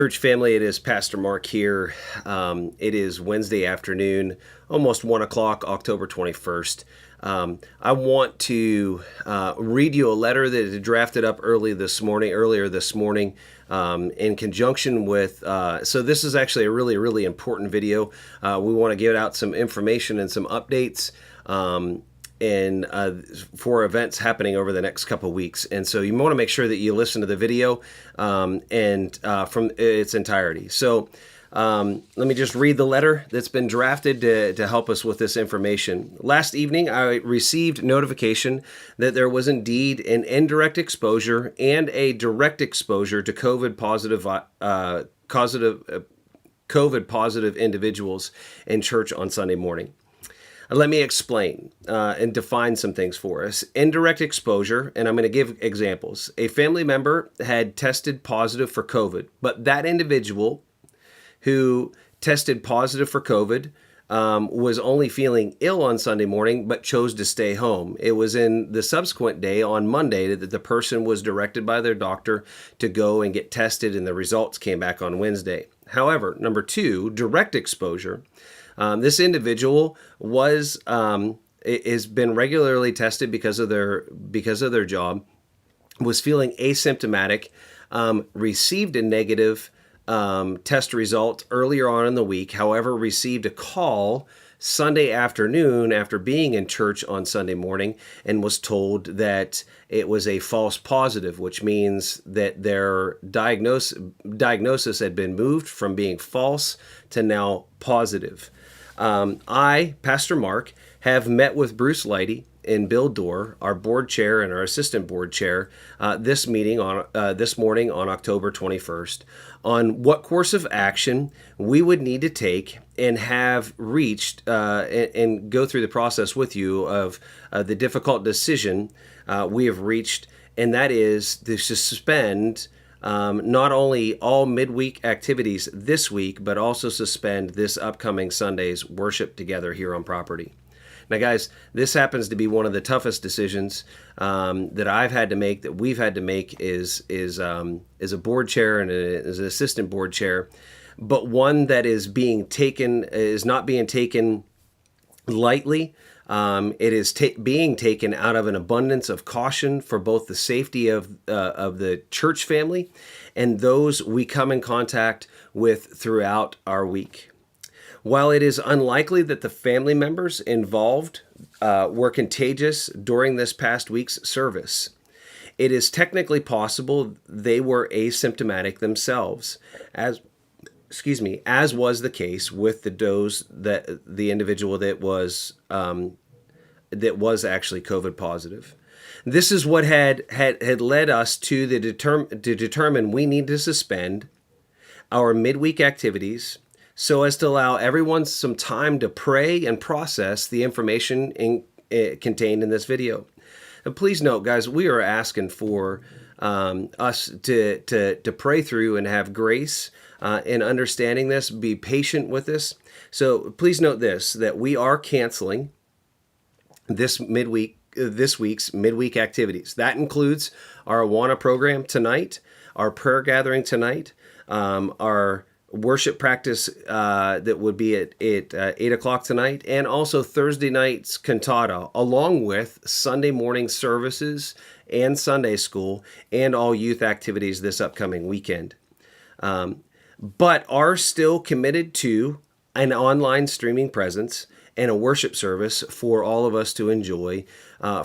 Church family, it is Pastor Mark here. It is Wednesday afternoon, almost 1 o'clock, October 21st. I want to read you a letter that is drafted up earlier this morning, in conjunction with, so this is actually a really important video. We want to give out some information and some updates. And for events happening over the next couple of weeks. And so you want to make sure that you listen to the video from its entirety. So let me just read the letter that's been drafted to help us with this information. Last evening, I received notification that there was indeed an indirect exposure and a direct exposure to COVID positive individuals in church on Sunday morning. Let me explain and define some things for us. Indirect exposure, and I'm going to give examples. A family member had tested positive for COVID, but that individual who tested positive for COVID was only feeling ill on Sunday morning, but chose to stay home. It was in the subsequent day, on Monday, that the person was directed by their doctor to go and get tested, and the results came back on Wednesday. However, number two, direct exposure. This individual has been regularly tested because of their job, was feeling asymptomatic, received a negative test result earlier on in the week. However, received a call Sunday afternoon after being in church on Sunday morning and was told that it was a false positive, which means that their diagnosis had been moved from being false to now positive. I, Pastor Mark, have met with Bruce Leidy and Bill Dorr, our board chair and our assistant board chair, this morning on October 21st, on what course of action we would need to take and have reached and go through the process with you of the difficult decision we have reached, and that is to suspend not only all midweek activities this week, but also suspend this upcoming Sunday's worship together here on property. Now, guys, this happens to be one of the toughest decisions that I've had to make, that we've had to make, is a board chair and as an assistant board chair, but one that is not being taken lightly. It is being taken out of an abundance of caution for both the safety of the church family and those we come in contact with throughout our week. While it is unlikely that the family members involved were contagious during this past week's service, it is technically possible they were asymptomatic themselves, as was the case with the individual that was actually COVID positive. This is what had led us to determine we need to suspend our midweek activities so as to allow everyone some time to pray and process the information contained in this video. And please note, guys, we are asking for us to pray through and have grace in understanding this, be patient with this. So please note this, that we are canceling this week's midweek activities. That includes our Awana program tonight, our prayer gathering tonight, our worship practice that would be at 8 o'clock tonight, and also Thursday night's cantata, along with Sunday morning services and Sunday school and all youth activities this upcoming weekend. But are still committed to an online streaming presence and a worship service for all of us to enjoy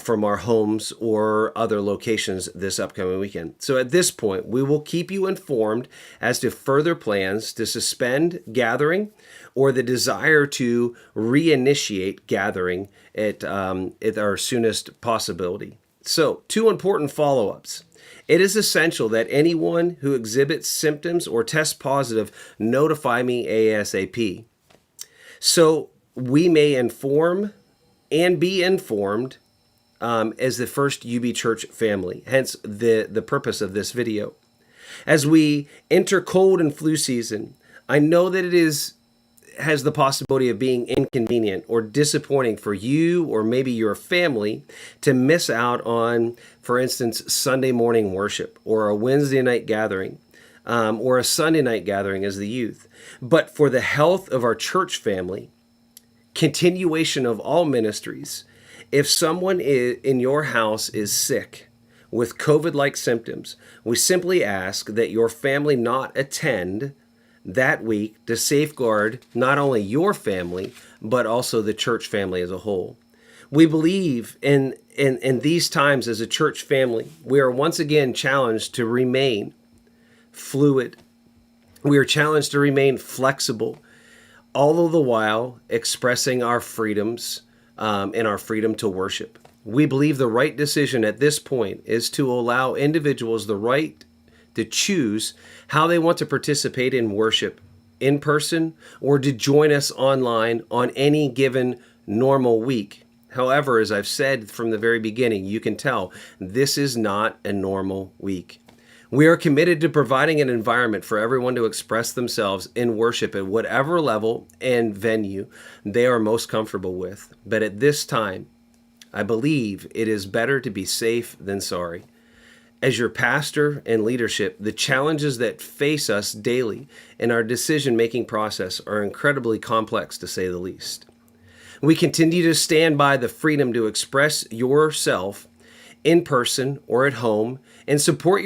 from our homes or other locations this upcoming weekend. So at this point, we will keep you informed as to further plans to suspend gathering or the desire to reinitiate gathering at our soonest possibility. So, two important follow-ups. It is essential that anyone who exhibits symptoms or tests positive notify me ASAP, so we may inform and be informed as the First UB Church family, hence the purpose of this video. As we enter cold and flu season, I know that has the possibility of being inconvenient or disappointing for you or maybe your family to miss out on, for instance, Sunday morning worship or a Wednesday night gathering. or a Sunday night gathering as the youth. But for the health of our church family, continuation of all ministries, if someone in your house is sick with COVID-like symptoms, we simply ask that your family not attend that week to safeguard not only your family, but also the church family as a whole. We believe in these times as a church family, we are once again challenged to remain fluid. We are challenged to remain flexible, all of the while expressing our freedoms and our freedom to worship. We believe the right decision at this point is to allow individuals the right to choose how they want to participate in worship in person or to join us online on any given normal week. However, as I've said from the very beginning, you can tell this is not a normal week. We are committed to providing an environment for everyone to express themselves in worship at whatever level and venue they are most comfortable with. But at this time, I believe it is better to be safe than sorry. As your pastor and leadership, the challenges that face us daily in our decision-making process are incredibly complex, to say the least. We continue to stand by the freedom to express yourself in person or at home and support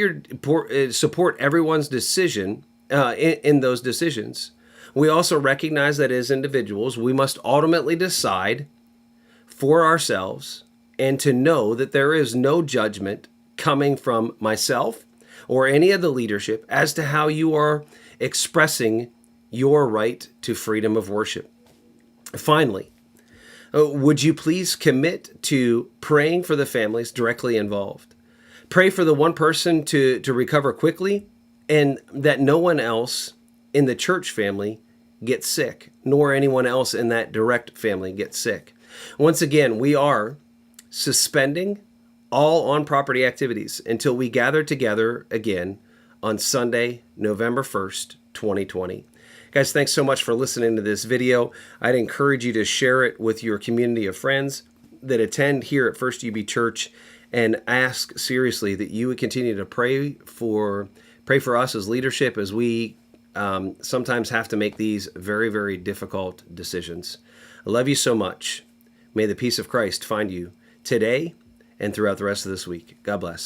everyone's decision in those decisions. We also recognize that as individuals, we must ultimately decide for ourselves and to know that there is no judgment coming from myself or any of the leadership as to how you are expressing your right to freedom of worship. Finally, would you please commit to praying for the families directly involved? Pray for the one person to recover quickly and that no one else in the church family gets sick, nor anyone else in that direct family gets sick. Once again, we are suspending all on-property activities until we gather together again on Sunday, November 1st, 2020. Guys, thanks so much for listening to this video. I'd encourage you to share it with your community of friends that attend here at First UB Church and ask seriously that you would continue to pray for us as leadership as we sometimes have to make these very, very difficult decisions. I love you so much. May the peace of Christ find you today and throughout the rest of this week. God bless.